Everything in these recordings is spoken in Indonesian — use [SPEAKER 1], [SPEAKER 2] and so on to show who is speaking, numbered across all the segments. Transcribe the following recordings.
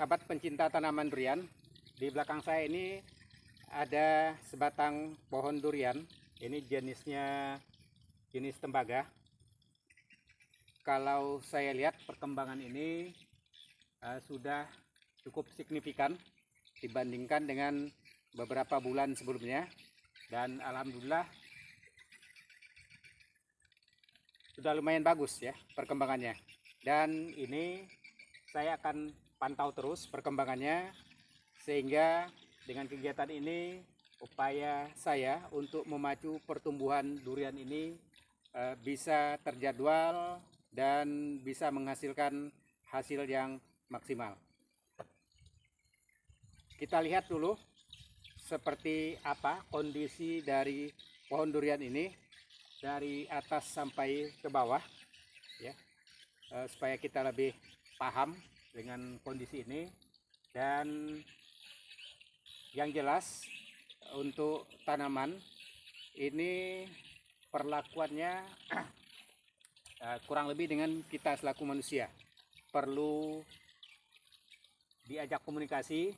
[SPEAKER 1] sahabat pencinta tanaman durian. Di belakang saya ini ada sebatang pohon durian. Ini jenisnya jenis tembaga. Kalau saya lihat perkembangan ini sudah cukup signifikan dibandingkan dengan beberapa bulan sebelumnya, dan alhamdulillah sudah lumayan bagus ya perkembangannya. Dan ini saya akan pantau terus perkembangannya, sehingga dengan kegiatan ini upaya saya untuk memacu pertumbuhan durian ini bisa terjadwal dan bisa menghasilkan hasil yang maksimal. Kita lihat dulu seperti apa kondisi dari pohon durian ini dari atas sampai ke bawah ya, supaya kita lebih paham dengan kondisi ini. Dan yang jelas untuk tanaman ini perlakuannya kurang lebih dengan kita selaku manusia, perlu diajak komunikasi,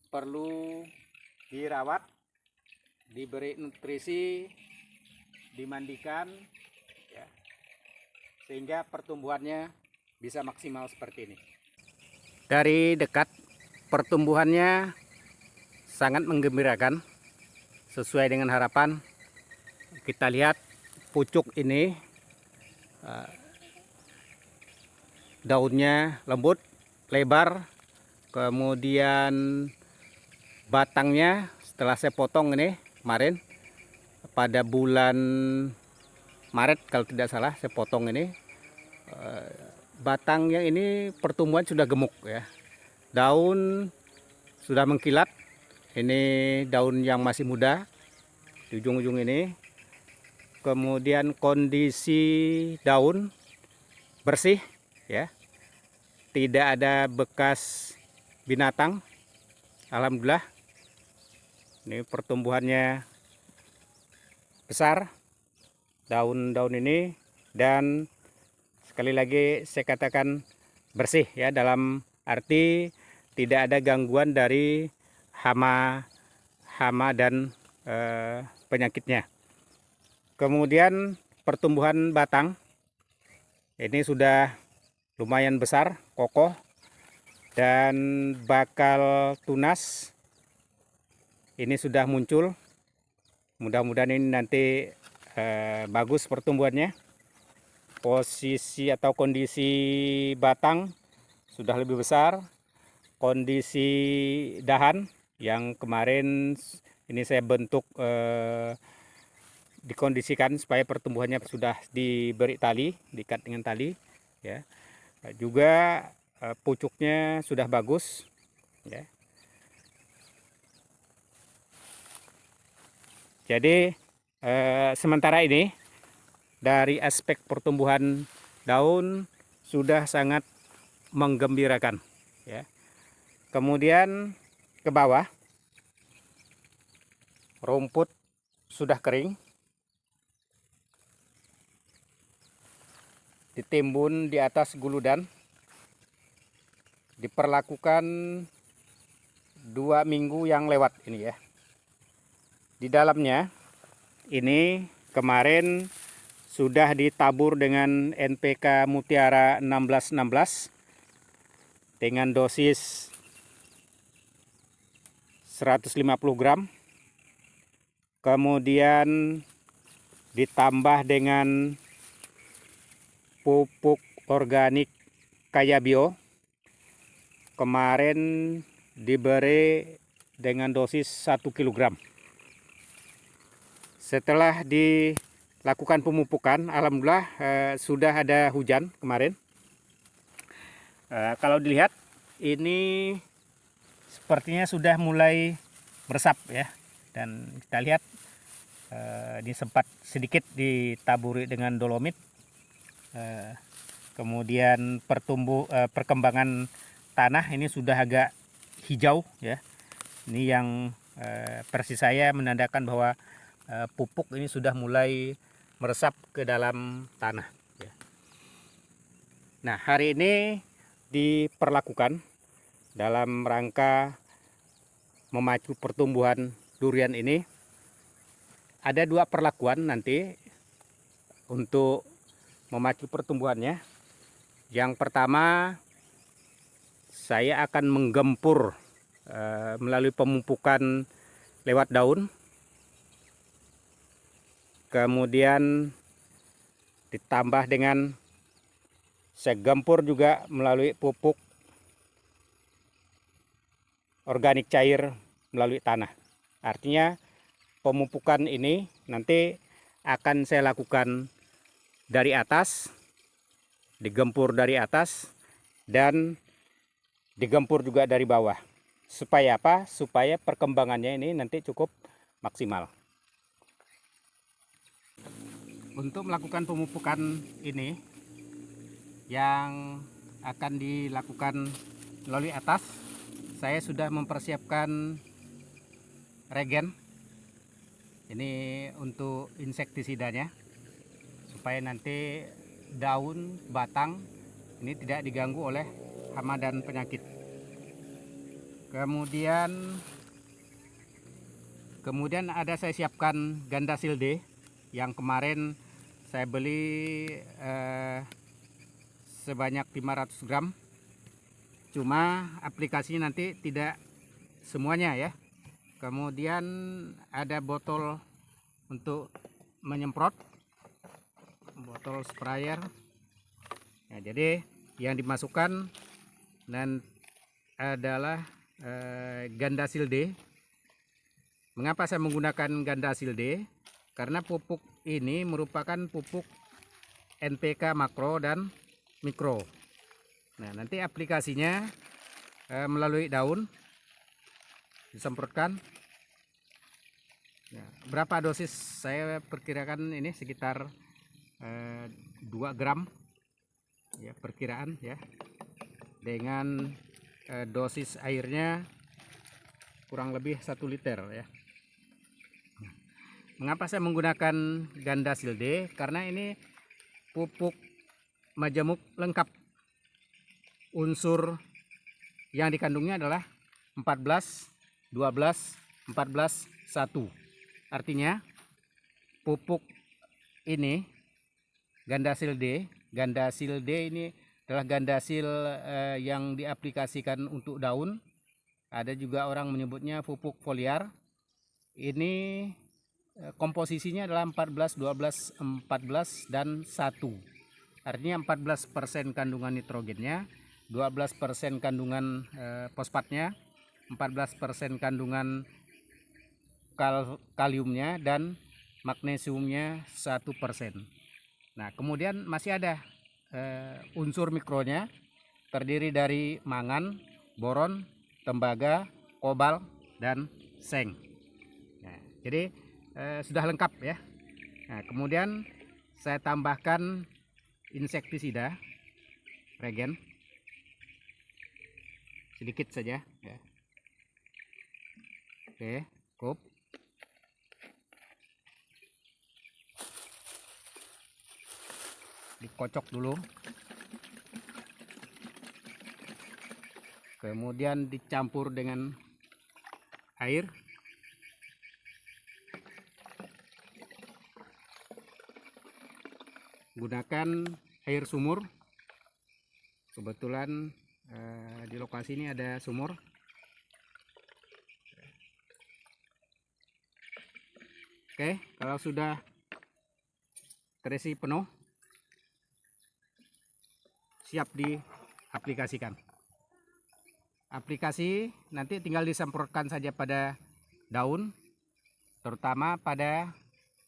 [SPEAKER 1] perlu dirawat, diberi nutrisi, dimandikan ya, sehingga pertumbuhannya bisa maksimal seperti ini. Dari dekat pertumbuhannya sangat menggembirakan sesuai dengan harapan. Kita lihat pucuk ini daunnya lembut, lebar, kemudian batangnya setelah saya potong ini kemarin pada bulan Maret kalau tidak salah saya potong ini, batang yang ini pertumbuhan sudah gemuk ya, daun sudah mengkilat. Ini daun yang masih muda di ujung-ujung ini. Kemudian kondisi daun bersih ya, tidak ada bekas binatang, alhamdulillah. Ini pertumbuhannya besar daun-daun ini, dan sekali lagi saya katakan bersih ya, dalam arti tidak ada gangguan dari hama dan penyakitnya. Kemudian pertumbuhan batang ini sudah lumayan besar, kokoh, dan bakal tunas ini sudah muncul. Mudah-mudahan ini nanti bagus pertumbuhannya. Posisi atau kondisi batang sudah lebih besar. Kondisi dahan yang kemarin ini saya bentuk, dikondisikan supaya pertumbuhannya sudah diberi tali, diikat dengan tali ya. Juga pucuknya sudah bagus ya. Jadi sementara ini dari aspek pertumbuhan daun sudah sangat menggembirakan ya. Kemudian ke bawah rumput sudah kering, ditimbun di atas guludan, diperlakukan 2 minggu yang lewat ini ya. Di dalamnya ini kemarin sudah ditabur dengan NPK Mutiara 1616 dengan dosis 150 gram. Kemudian ditambah dengan pupuk organik Kaya Bio. Kemarin diberi dengan dosis 1 kg. Setelah dilakukan pemupukan, alhamdulillah sudah ada hujan kemarin. Kalau dilihat ini sepertinya sudah mulai meresap ya, dan kita lihat ini sempat sedikit ditaburi dengan dolomit. Kemudian perkembangan tanah ini sudah agak hijau ya. Ini yang versi saya menandakan bahwa pupuk ini sudah mulai meresap ke dalam tanah ya. Nah, hari ini diperlakukan dalam rangka memacu pertumbuhan durian ini. Ada 2 perlakuan nanti untuk memacu pertumbuhannya. Yang pertama, saya akan menggempur melalui pemupukan lewat daun, kemudian ditambah dengan saya gempur juga melalui pupuk organik cair melalui tanah. Artinya pemupukan ini nanti akan saya lakukan dari atas, digempur dari atas, dan digempur juga dari bawah. Supaya apa? Supaya perkembangannya ini nanti cukup maksimal. Untuk melakukan pemupukan ini yang akan dilakukan melalui atas, saya sudah mempersiapkan regen. Ini untuk insektisidanya, supaya nanti daun, batang ini tidak diganggu oleh hama dan penyakit. Kemudian ada saya siapkan Gandasil D yang kemarin saya beli sebanyak 500 gram. Cuma aplikasinya nanti tidak semuanya ya. Kemudian ada botol untuk menyemprot, botol sprayer. Nah, jadi yang dimasukkan dan adalah Gandasil D. Mengapa saya menggunakan Gandasil D? Karena pupuk ini merupakan pupuk NPK makro dan mikro. Nah, nanti aplikasinya melalui daun disemprotkan. Nah, berapa dosis? Saya perkirakan ini sekitar 2 gram ya, perkiraan ya, dengan dosis airnya kurang lebih 1 liter ya. Mengapa saya menggunakan Gandasil D? Karena ini pupuk majemuk lengkap. Unsur yang dikandungnya adalah 14, 12, 14, 1. Artinya pupuk ini Gandasil D ini adalah Gandasil yang diaplikasikan untuk daun. Ada juga orang menyebutnya pupuk foliar. Ini komposisinya adalah 14, 12, 14 dan 1. Artinya 14% kandungan nitrogennya, 12% kandungan fosfatnya, 14% kandungan kaliumnya, dan magnesiumnya 1%. Nah, kemudian masih ada unsur mikronya, terdiri dari mangan, boron, tembaga, kobalt, dan seng. Nah, jadi sudah lengkap ya. Nah, kemudian saya tambahkan insektisida regen sedikit saja ya. Oke, cukup. Dikocok dulu, kemudian dicampur dengan air. Gunakan air sumur. Kebetulan di lokasi ini ada sumur. Oke, kalau sudah terisi penuh, siap diaplikasikan. Aplikasi nanti tinggal disemprotkan saja pada daun, terutama pada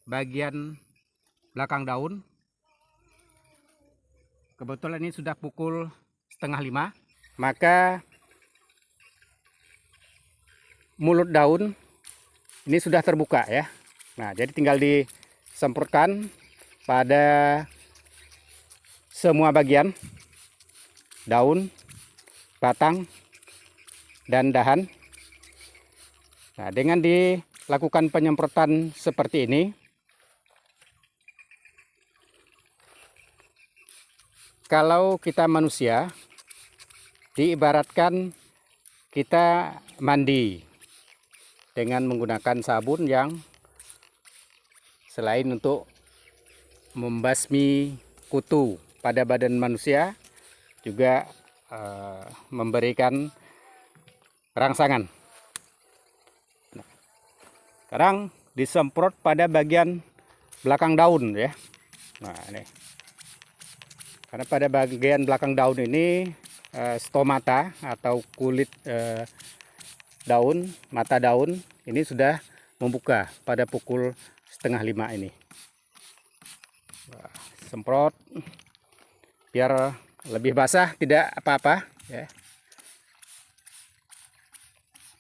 [SPEAKER 1] bagian belakang daun. Kebetulan ini sudah pukul 4:30, maka mulut daun ini sudah terbuka ya. Nah, jadi tinggal disemprotkan pada semua bagian daun, batang, dan dahan. Nah, dengan dilakukan penyemprotan seperti ini, kalau kita manusia diibaratkan kita mandi dengan menggunakan sabun yang selain untuk membasmi kutu pada badan manusia, juga memberikan rangsangan. Nah, sekarang disemprot pada bagian belakang daun ya. Nah ini, karena pada bagian belakang daun ini stomata atau kulit daun, mata daun ini sudah membuka pada pukul 4:30 ini. Nah, semprot biar lebih basah, tidak apa-apa ya.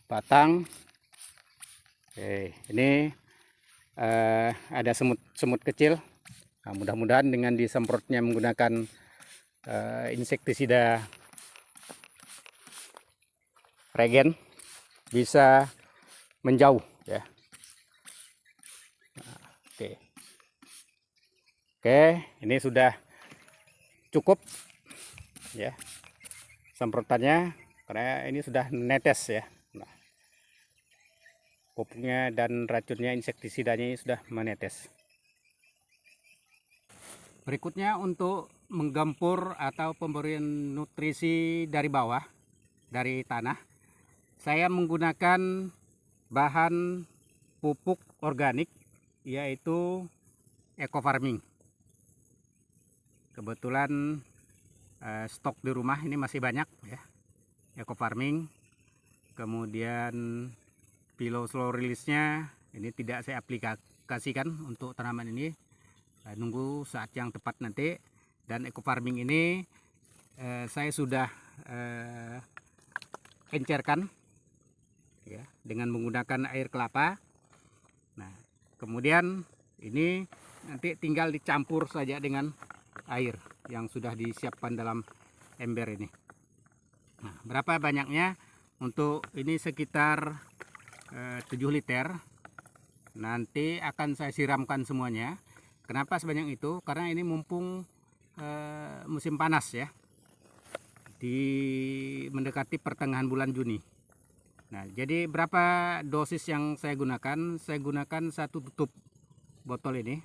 [SPEAKER 1] Batang. Oke, ini ada semut kecil. Nah, mudah-mudahan dengan disemprotnya menggunakan insektisida regen bisa menjauh ya. Nah, oke, ini sudah cukup ya semprotannya, karena ini sudah netes ya. Nah, pupuknya dan racunnya, insektisidanya ini sudah menetes. Berikutnya untuk menggempur atau pemberian nutrisi dari bawah, dari tanah, saya menggunakan bahan pupuk organik, yaitu eco farming. Kebetulan stok di rumah ini masih banyak ya, eco farming. Kemudian pillow slow release-nya ini tidak saya aplikasikan untuk tanaman ini, nunggu saat yang tepat nanti. Dan eco farming ini saya sudah encerkan ya, dengan menggunakan air kelapa. Nah, kemudian ini nanti tinggal dicampur saja dengan air yang sudah disiapkan dalam ember ini. Nah, berapa banyaknya? Untuk ini sekitar 7 liter. Nanti akan saya siramkan semuanya. Kenapa sebanyak itu? Karena ini mumpung musim panas ya, mendekati pertengahan bulan Juni. Nah, jadi berapa dosis yang saya gunakan? Saya gunakan 1 tutup botol ini.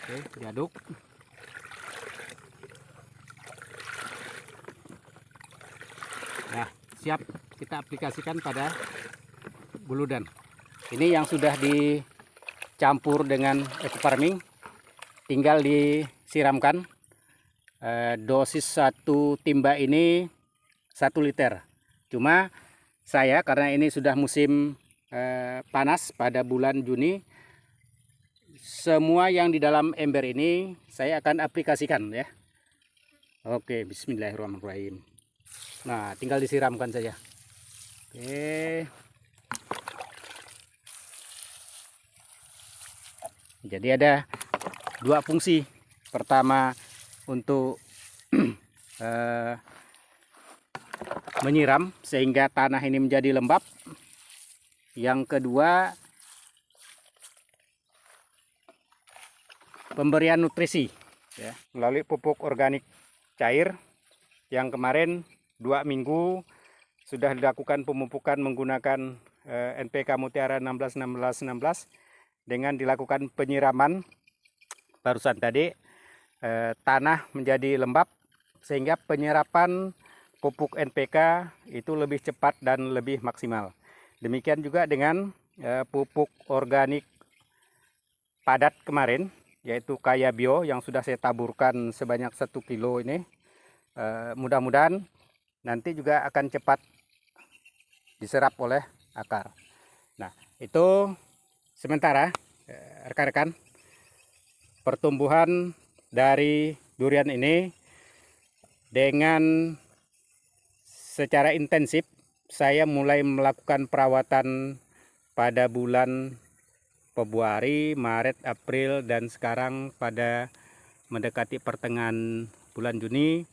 [SPEAKER 1] Oke, diaduk. Nah, siap kita aplikasikan pada buludan. Ini yang sudah dicampur dengan eco farming, tinggal disiramkan. Dosis 1 timba ini 1 liter. Cuma saya, karena ini sudah musim panas pada bulan Juni, semua yang di dalam ember ini saya akan aplikasikan ya. Oke, bismillahirrahmanirrahim. Nah, tinggal disiramkan saja. Oke. Jadi ada 2 fungsi. Pertama untuk menyiram sehingga tanah ini menjadi lembab. Yang kedua, pemberian nutrisi ya, melalui pupuk organik cair yang kemarin 2 minggu sudah dilakukan pemupukan menggunakan NPK Mutiara 16-16-16 dengan dilakukan penyiraman barusan tadi. Tanah menjadi lembab sehingga penyerapan pupuk NPK itu lebih cepat dan lebih maksimal. Demikian juga dengan pupuk organik padat kemarin, yaitu Kaya Bio yang sudah saya taburkan sebanyak 1 kilo ini. Mudah-mudahan nanti juga akan cepat diserap oleh akar. Nah, itu sementara rekan-rekan pertumbuhan dari durian ini. Dengan secara intensif saya mulai melakukan perawatan pada bulan Februari, Maret, April, dan sekarang pada mendekati pertengahan bulan Juni.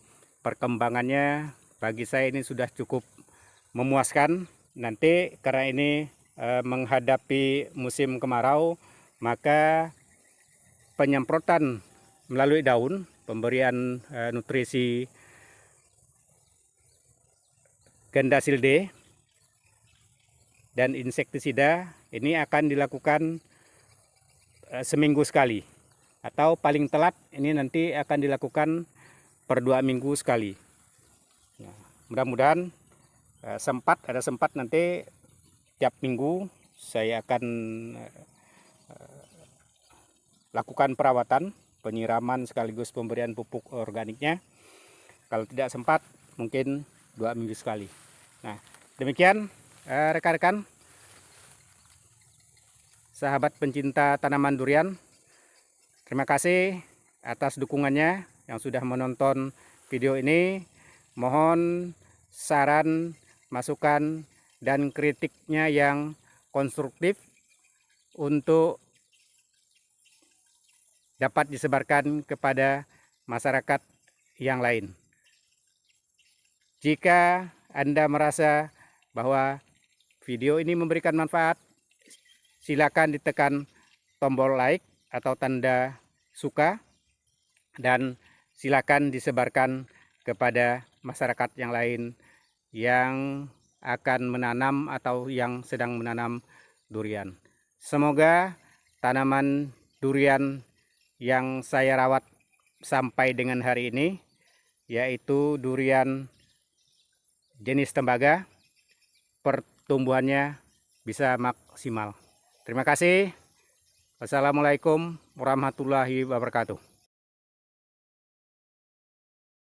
[SPEAKER 1] Perkembangannya bagi saya ini sudah cukup memuaskan. Nanti karena ini menghadapi musim kemarau, maka penyemprotan melalui daun, pemberian nutrisi Gandasil D dan insektisida ini akan dilakukan seminggu sekali, atau paling telat ini nanti akan dilakukan per 2 minggu sekali. Nah, mudah-mudahan ada sempat nanti tiap minggu saya akan lakukan perawatan, penyiraman sekaligus pemberian pupuk organiknya. Kalau tidak sempat mungkin 2 minggu sekali. Nah, demikian rekan-rekan sahabat pencinta tanaman durian. Terima kasih atas dukungannya yang sudah menonton video ini. Mohon saran, masukan, dan kritiknya yang konstruktif untuk dapat disebarkan kepada masyarakat yang lain. Jika Anda merasa bahwa video ini memberikan manfaat, silakan ditekan tombol like atau tanda suka, dan silakan disebarkan kepada masyarakat yang lain yang akan menanam atau yang sedang menanam durian. Semoga tanaman durian yang saya rawat sampai dengan hari ini, yaitu durian jenis tembaga, pertumbuhannya bisa maksimal. Terima kasih. Wassalamualaikum warahmatullahi wabarakatuh.